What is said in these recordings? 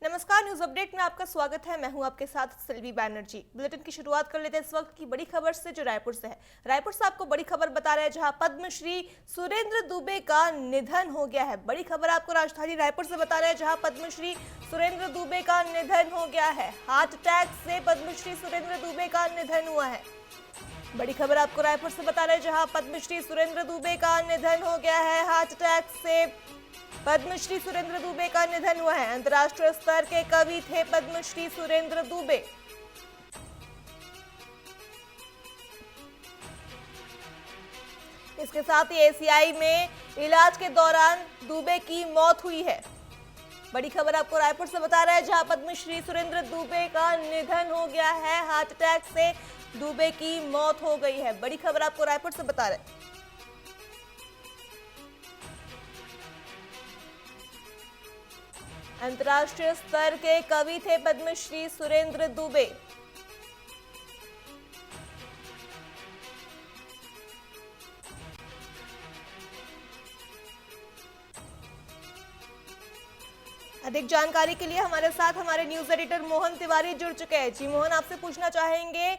नमस्कार, news update में आपका स्वागत है। मैं हूं आपके साथ सिल्वी बैनर्जी। बुलेटिन की शुरुआत कर लेते हैं इस वक्त की बड़ी खबर से, जो रायपुर से है। रायपुर से आपको बड़ी खबर बता रहे हैं, जहां पद्मश्री सुरेंद्र दुबे का निधन हो गया है। बड़ी खबर आपको राजधानी रायपुर से बता रहे हैं, जहां पद्मश्री सुरेंद्र दुबे का निधन हो गया है। हार्ट अटैक से पद्मश्री सुरेंद्र दुबे का निधन हुआ है। बड़ी खबर आपको रायपुर से बता रहे हैं, जहां पद्मश्री सुरेंद्र दुबे का निधन हो गया है। हार्ट अटैक से पद्मश्री सुरेंद्र दुबे का निधन हुआ है। अंतर्राष्ट्रीय स्तर के कवि थे पद्मश्री सुरेंद्र दुबे। इसके साथ ही एशियाई में इलाज के दौरान दुबे की मौत हुई है। बड़ी खबर आपको रायपुर से बता रहा है, जहां पद्मश्री सुरेंद्र दुबे का निधन हो गया है। हार्ट अटैक से दुबे की मौत हो गई है। बड़ी खबर आपको रायपुर से बता रहे हैं। अंतर्राष्ट्रीय स्तर के कवि थे पद्मश्री सुरेंद्र दुबे। अधिक जानकारी के लिए हमारे साथ हमारे न्यूज एडिटर मोहन तिवारी जुड़ चुके हैं। जी मोहन, आपसे पूछना चाहेंगे,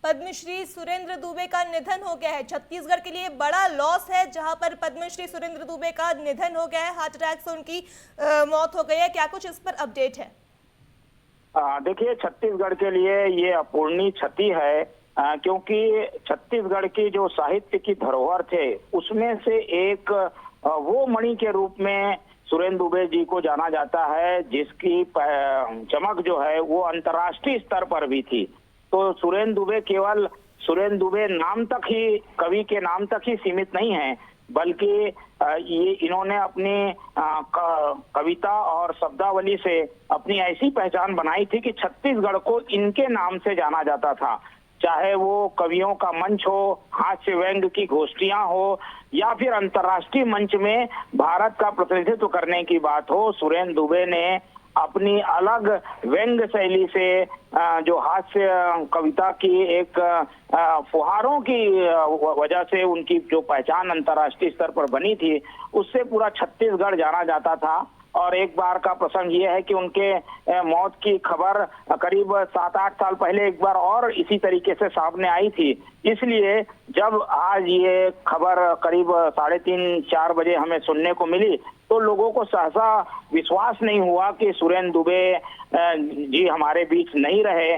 पद्मश्री सुरेंद्र दुबे का निधन हो गया है। छत्तीसगढ़ के लिए बड़ा लॉस है, जहां पर पद्मश्री सुरेंद्र दुबे का निधन हो गया है। हार्ट अटैक से उनकी मौत हो गई है। क्या कुछ इस पर अपडेट है? देखिए, छत्तीसगढ़ के लिए ये अपूरणीय क्षति है, क्योंकि छत्तीसगढ़ की जो साहित्य की धरोहर थे उसमें से एक वो मणि के रूप में सुरेंद्र दुबे जी को जाना जाता है, जिसकी चमक जो है वो अंतर्राष्ट्रीय स्तर पर भी थी। तो सुरेंद्र दुबे केवल सुरेंद्र दुबे नाम तक ही, कवि के नाम तक ही सीमित नहीं है, बल्कि ये इन्होंने अपनी कविता और शब्दावली से अपनी ऐसी पहचान बनाई थी कि छत्तीसगढ़ को इनके नाम से जाना जाता था। चाहे वो कवियों का मंच हो, हास्य व्यंग की गोष्ठियां हो, या फिर अंतर्राष्ट्रीय मंच में भारत का प्रतिनिधित्व करने की बात हो, सुरेंद्र दुबे ने अपनी अलग व्यंग शैली से जो हास्य कविता की एक फुहारों की वजह से उनकी जो पहचान अंतर्राष्ट्रीय स्तर पर बनी थी, उससे पूरा छत्तीसगढ़ जाना जाता था। और एक बार का प्रसंग ये है कि उनके मौत की खबर करीब 7-8 साल पहले एक बार और इसी तरीके से सामने आई थी। इसलिए जब आज ये खबर करीब 3:30-4 बजे हमें सुनने को मिली, तो लोगों को सहसा विश्वास नहीं हुआ कि सुरेंद्र दुबे जी हमारे बीच नहीं रहे।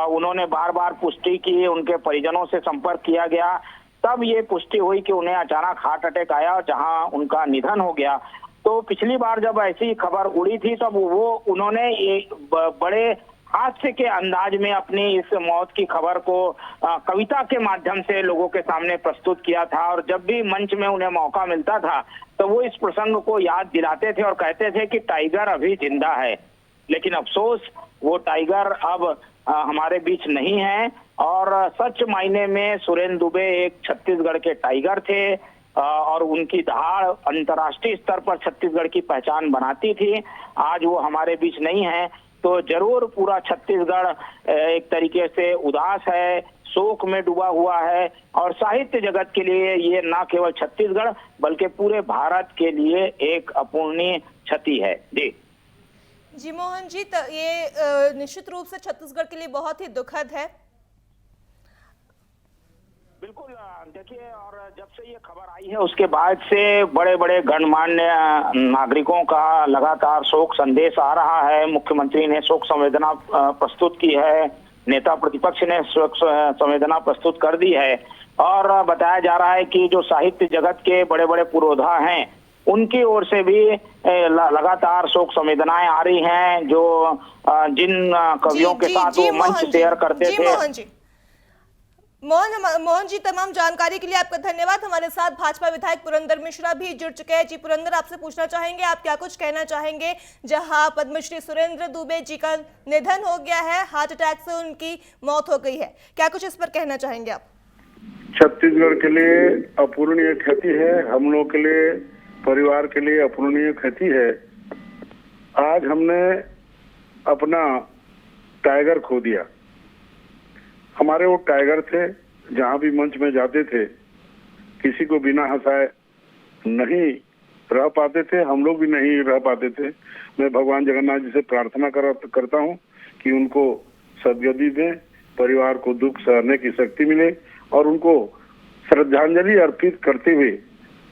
उन्होंने बार बार पुष्टि की, उनके परिजनों से संपर्क किया गया, तब ये पुष्टि हुई कि उन्हें अचानक हार्ट अटैक आया, जहां उनका निधन हो गया। तो पिछली बार जब ऐसी खबर उड़ी थी, तब उन्होंने एक बड़े हास्य के अंदाज में अपनी इस मौत की खबर को कविता के माध्यम से लोगों के सामने प्रस्तुत किया था। और जब भी मंच में उन्हें मौका मिलता था, तो वो इस प्रसंग को याद दिलाते थे और कहते थे कि टाइगर अभी जिंदा है। लेकिन अफसोस, वो टाइगर अब हमारे बीच नहीं है। और सच मायने में सुरेंद्र दुबे एक छत्तीसगढ़ के टाइगर थे, और उनकी धार अंतर्राष्ट्रीय स्तर पर छत्तीसगढ़ की पहचान बनाती थी। आज वो हमारे बीच नहीं है, तो जरूर पूरा छत्तीसगढ़ एक तरीके से उदास है, शोक में डूबा हुआ है। और साहित्य जगत के लिए ये न केवल छत्तीसगढ़ बल्कि पूरे भारत के लिए एक अपूरणीय क्षति है। जी मोहन जी, ये निश्चित रूप से छत्तीसगढ़ के लिए बहुत ही दुखद है। बिल्कुल, देखिए, और जब से ये खबर आई है उसके बाद से बड़े बड़े गणमान्य नागरिकों का लगातार शोक संदेश आ रहा है। मुख्यमंत्री ने शोक संवेदना प्रस्तुत की है, नेता प्रतिपक्ष ने शोक संवेदना प्रस्तुत कर दी है, और बताया जा रहा है कि जो साहित्य जगत के बड़े बड़े पुरोधा हैं, उनकी ओर से भी लगातार शोक संवेदनाएं आ रही हैं। जो जिन कवियों के साथ वो मंच शेयर करते थे। मोहन जी, तमाम जानकारी के लिए आपका धन्यवाद। हमारे साथ भाजपा विधायक पुरंदर मिश्रा भी जुड़ चुके हैं। जी पुरंदर, आपसे पूछना चाहेंगे, आप क्या कुछ कहना चाहेंगे, जहां पद्मश्री सुरेंद्र दुबे जी का निधन हो गया है, हार्ट अटैक से उनकी मौत हो गई है, क्या कुछ इस पर कहना चाहेंगे आप? छत्तीसगढ़ के लिए अपूरणीय क्षति है, हम लोग के लिए, परिवार के लिए अपूरणीय क्षति है। आज हमने अपना टाइगर खो दिया। हमारे वो टाइगर थे, जहां भी मंच में जाते थे, किसी को बिना हंसाए नहीं रह पाते थे, हम लोग भी नहीं रह पाते थे। मैं भगवान जगन्नाथ जी से प्रार्थना करता हूँ कि उनको सद्गति दें, परिवार को दुख सहने की शक्ति मिले और उनको श्रद्धांजलि अर्पित करते हुए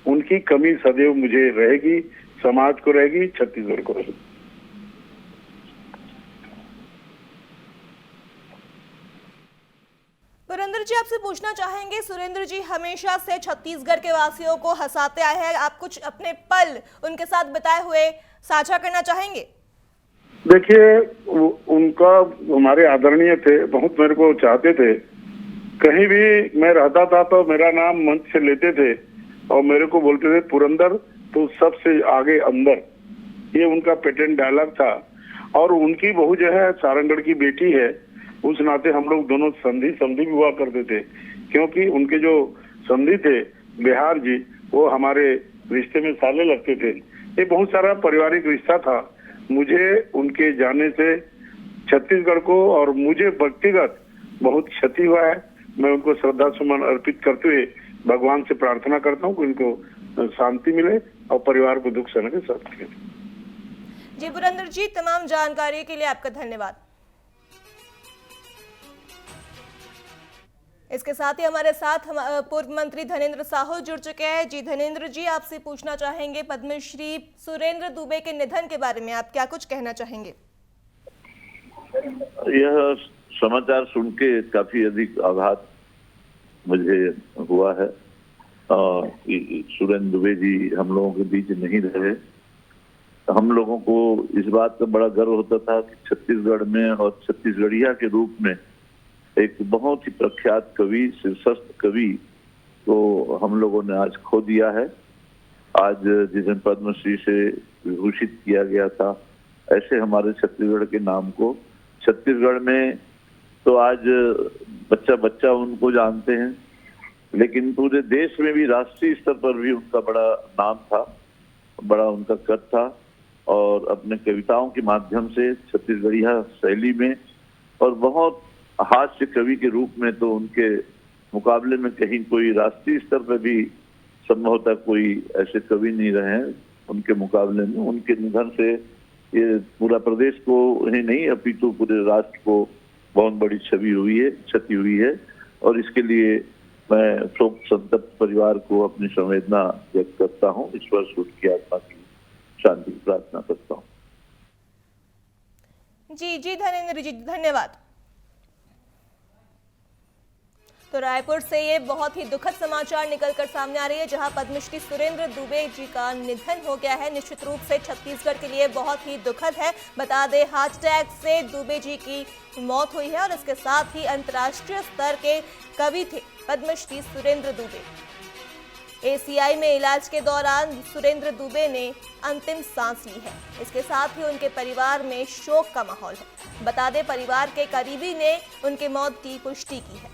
उनकी कमी सदैव मुझे रहेगी, समाज को रहेगी, छत्तीसगढ़ को रहेगी। पुरेंद्र जी, आपसे पूछना चाहेंगे, सुरेंद्र जी हमेशा से छत्तीसगढ़ के वासियों को हंसाते आए हैं, आप कुछ अपने पल उनके साथ बिताए हुए साझा करना चाहेंगे? देखिए, उनका हमारे आदरणीय थे, बहुत मेरे को चाहते थे। कहीं भी मैं रहता था तो मेरा नाम मंच से लेते थे और मेरे को बोलते थे पुरंदर तो सबसे आगे अंदर, ये उनका पेटेंट डायलॉग था। और उनकी बहू जो है सारंगढ़ की बेटी है, उस नाते हम लोग दोनों समधी भी हुआ करते थे, क्योंकि उनके जो समधी थे बिहार जी, वो हमारे रिश्ते में साले लगते थे। ये बहुत सारा पारिवारिक रिश्ता था। मुझे उनके जाने से छत्तीसगढ़ को और मुझे व्यक्तिगत बहुत क्षति हुआ है। मैं उनको श्रद्धा सुमन अर्पित करते हुए भगवान से प्रार्थना करता हूँ कि उनको शांति मिले और परिवार को दुख सहने की शक्ति मिले। जी पुरेंद्र जी, तमाम जानकारी के लिए आपका धन्यवाद। इसके साथ ही हमारे साथ पूर्व मंत्री धनेंद्र साहू जुड़ चुके हैं। जी धनेंद्र जी, आपसे पूछना चाहेंगे, पद्मश्री सुरेंद्र दुबे के निधन के बारे में आप क्या कुछ कहना चाहेंगे? यह समाचार सुन के काफी अधिक आघात मुझे हुआ है। सुरेंद्र दुबे जी हम लोगों के बीच नहीं रहे। हम लोगों को इस बात का बड़ा गर्व होता था कि छत्तीसगढ़ में और छत्तीसगढ़िया के रूप में एक बहुत ही प्रख्यात कवि, शीर्षस्थ कवि को हम लोगों ने आज खो दिया है। आज जिस दिन पद्मश्री से विभूषित किया गया था, ऐसे हमारे छत्तीसगढ़ के नाम को छत्तीसगढ़ में तो आज बच्चा बच्चा उनको जानते हैं, लेकिन पूरे देश में भी राष्ट्रीय स्तर पर भी उनका बड़ा नाम था, बड़ा उनका कद था। और अपने कविताओं के माध्यम से छत्तीसगढ़िया शैली में और बहुत हास्य कवि के रूप में तो उनके मुकाबले में कहीं कोई राष्ट्रीय स्तर पर भी संभवतः कोई ऐसे कवि नहीं रहे हैं उनके मुकाबले में। उनके निधन से ये पूरा प्रदेश को ही नहीं अपितु पूरे राष्ट्र को बहुत बड़ी क्षति हुई है। और इसके लिए मैं शोक संतप्त परिवार को अपनी संवेदना व्यक्त करता हूँ। ईश्वर से उनकी आत्मा की शांति की प्रार्थना करता हूँ। जी धनेंद्र जी, धन्यवाद। तो रायपुर से ये बहुत ही दुखद समाचार निकलकर सामने आ रही है, जहां पद्मश्री सुरेंद्र दुबे जी का निधन हो गया है। निश्चित रूप से छत्तीसगढ़ के लिए बहुत ही दुखद है। बता दें, हार्ट अटैक से दुबे जी की मौत हुई है और इसके साथ ही अंतर्राष्ट्रीय स्तर के कवि थे पद्मश्री सुरेंद्र दुबे। एसीआई में इलाज के दौरान सुरेंद्र दुबे ने अंतिम सांस ली है। इसके साथ ही उनके परिवार में शोक का माहौल है। बता दें, परिवार के करीबी ने उनके मौत की पुष्टि की है।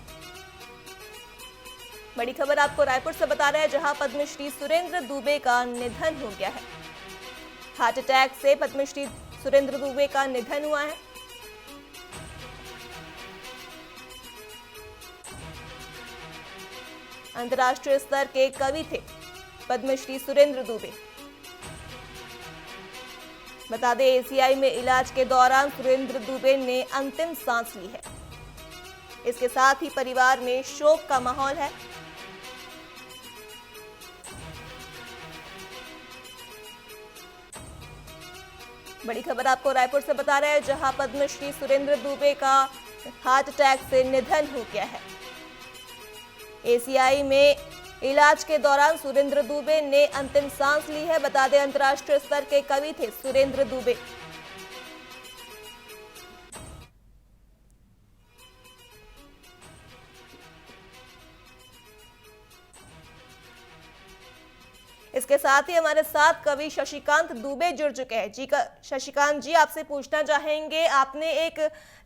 बड़ी खबर आपको रायपुर से बता रहे हैं, जहां पद्मश्री सुरेंद्र दुबे का निधन हो गया है। हार्ट अटैक से पद्मश्री सुरेंद्र दुबे का निधन हुआ है। अंतर्राष्ट्रीय स्तर के कवि थे पद्मश्री सुरेंद्र दुबे। बता दें, एसीआई में इलाज के दौरान सुरेंद्र दुबे ने अंतिम सांस ली है। इसके साथ ही परिवार में शोक का माहौल है। बड़ी खबर आपको रायपुर से बता रहे हैं, जहां पद्मश्री सुरेंद्र दुबे का हार्ट अटैक से निधन हो गया है। एसीआई में इलाज के दौरान सुरेंद्र दुबे ने अंतिम सांस ली है। बता दें, अंतर्राष्ट्रीय स्तर के कवि थे सुरेंद्र दुबे। इसके साथ ही हमारे साथ कवि शशिकांत दुबे जुड़ चुके हैं। जी शशिकांत जी, आपसे पूछना चाहेंगे, आपने एक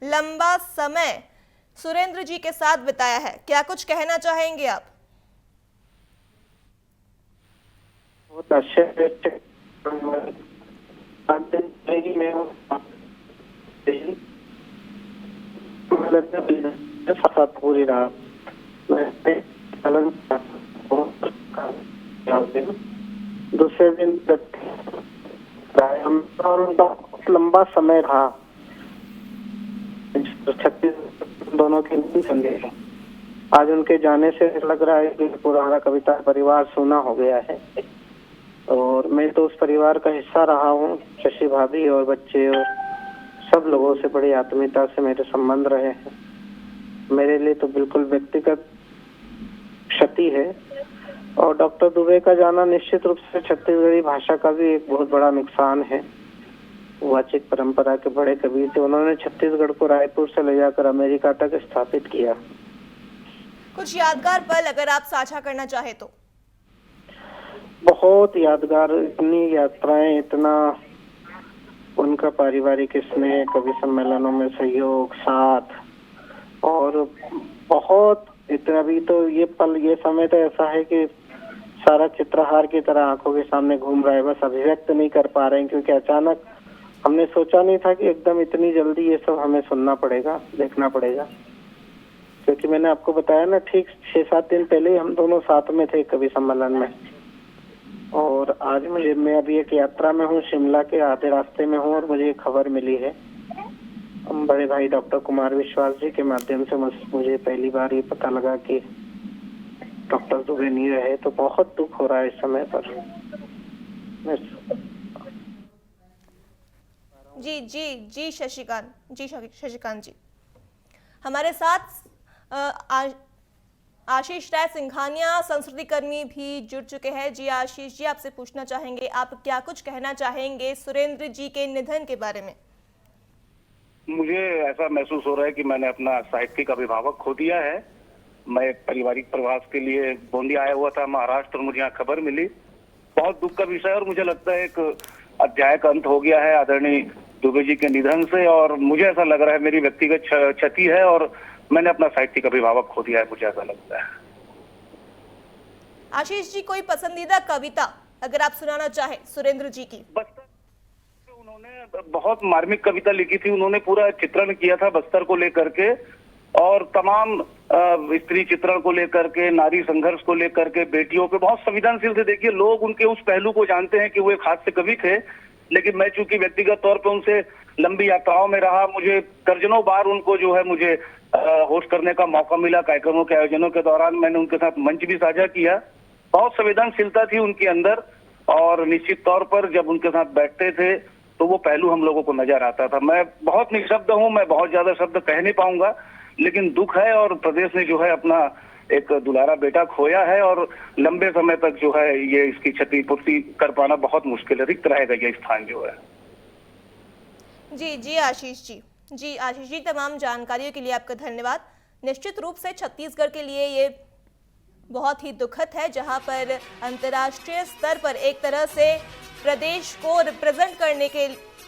लंबा समय सुरेंद्र जी के साथ बिताया है, क्या कुछ कहना चाहेंगे आप? बहुत अच्छे पूरी रात दूसरे दिन और उनका बहुत लंबा समय रहा। 36 दोनों की नींद संदेह है। आज उनके जाने से लग रहा है कि पुराना कविता परिवार सूना हो गया है, और मैं तो उस परिवार का हिस्सा रहा हूँ। शशि भाभी और बच्चे और सब लोगों से बड़ी आत्मीयता से मेरे संबंध रहे हैं। मेरे लिए तो बिल्कुल व्यक्तिगत क्षति है, और डॉक्टर दुबे का जाना निश्चित रूप से छत्तीसगढ़ी भाषा का भी एक बहुत बड़ा नुकसान है। वाचिक परंपरा के बड़े कवि थे, उन्होंने छत्तीसगढ़ को रायपुर से ले जाकर अमेरिका तक स्थापित किया। कुछ यादगार पल अगर आप साझा करना चाहे तो। बहुत यादगार, इतनी यात्राएं, इतना उनका पारिवारिक स्नेह, कवि सम्मेलनों में सहयोग, साथ, और बहुत इतना भी तो ये पल, ये समय तो ऐसा है कि सारा चित्रहार की तरह आंखों के सामने घूम रहा है, बस अभिव्यक्त नहीं कर पा रहे हैं, क्योंकि अचानक हमने सोचा नहीं था कि एकदम इतनी जल्दी ये सब हमें सुनना पड़ेगा, देखना पड़ेगा। क्योंकि मैंने आपको बताया ना, ठीक 6-7 दिन पहले ही हम दोनों साथ में थे कवि सम्मेलन में, और आज मैं अभी एक यात्रा में हूँ, शिमला के आधे रास्ते में हूँ, और मुझे खबर मिली है बड़े भाई डॉक्टर कुमार विश्वास जी के माध्यम से मुझे पहली बार ये पता लगा कि डॉक्टर दुबे नहीं रहे। तो बहुत दुख हो रहा है इस समय पर। जी शशिकांत जी हमारे साथ आशीष राय सिंघानिया संस्कृति कर्मी भी जुड़ चुके हैं। जी आशीष जी, आपसे पूछना चाहेंगे, आप क्या कुछ कहना चाहेंगे सुरेंद्र जी के निधन के बारे में? मुझे ऐसा महसूस हो रहा है कि मैंने अपना साहित्यिक अभिभावक खो दिया है। मैं एक पारिवारिक प्रवास के लिए गोंदिया आया हुआ था, महाराष्ट्र, और मुझे यहाँ खबर मिली। बहुत दुख का विषय, और मुझे लगता है एक अध्याय का अंत हो गया है आदरणीय दुबे जी के निधन से, और मुझे ऐसा लग रहा है मेरी व्यक्तिगत क्षति है, और मैंने अपना साहित्यिक अभिभावक खो दिया है, मुझे ऐसा लगता है। आशीष जी, कोई पसंदीदा कविता अगर आप सुनाना चाहे सुरेंद्र जी की? बस्तर, उन्होंने बहुत मार्मिक कविता लिखी थी। उन्होंने पूरा चित्रण किया था बस्तर को लेकर के, और तमाम स्त्री चित्रण को लेकर के, नारी संघर्ष को लेकर के, बेटियों पे बहुत संवेदनशील थे। देखिए, लोग उनके उस पहलू को जानते हैं कि वो एक हास्य कवि थे, लेकिन मैं चूंकि व्यक्तिगत तौर पे उनसे लंबी यात्राओं में रहा, मुझे दर्जनों बार उनको जो है मुझे होस्ट करने का मौका मिला। कार्यक्रमों के आयोजनों के दौरान मैंने उनके साथ मंच भी साझा किया। बहुत संवेदनशीलता थी उनके अंदर, और निश्चित तौर पर जब उनके साथ बैठते थे तो वो पहलू हम लोगों को नजर आता था। मैं बहुत निशब्द हूँ, मैं बहुत ज्यादा शब्द कह नहीं पाऊंगा, लेकिन दुख है, और प्रदेश ने जो है अपना एक दुलारा बेटा खोया है, और लंबे समय तक जो है ये इसकी क्षतिपूर्ति कर पाना बहुत मुश्किल है। रिक्त रहेगा ये स्थान जो है। जी आशीष जी, तमाम जानकारियों के लिए आपका धन्यवाद। निश्चित रूप से छत्तीसगढ़ के लिए ये बहुत ही दुखद है, जहां पर अंतर्राष्ट्रीय स्तर पर एक तरह से प्रदेश को रिप्रेजेंट करने के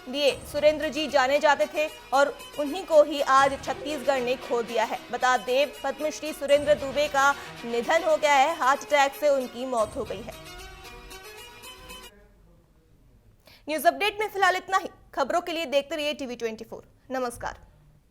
लिए सुरेंद्र जी जाने जाते थे, और उन्हीं को ही आज छत्तीसगढ़ ने खो दिया है। बता दें, पद्मश्री सुरेंद्र दुबे का निधन हो गया है, हार्ट अटैक से उनकी मौत हो गई है। न्यूज अपडेट में फिलहाल इतना ही। खबरों के लिए देखते रहिए TV24। नमस्कार।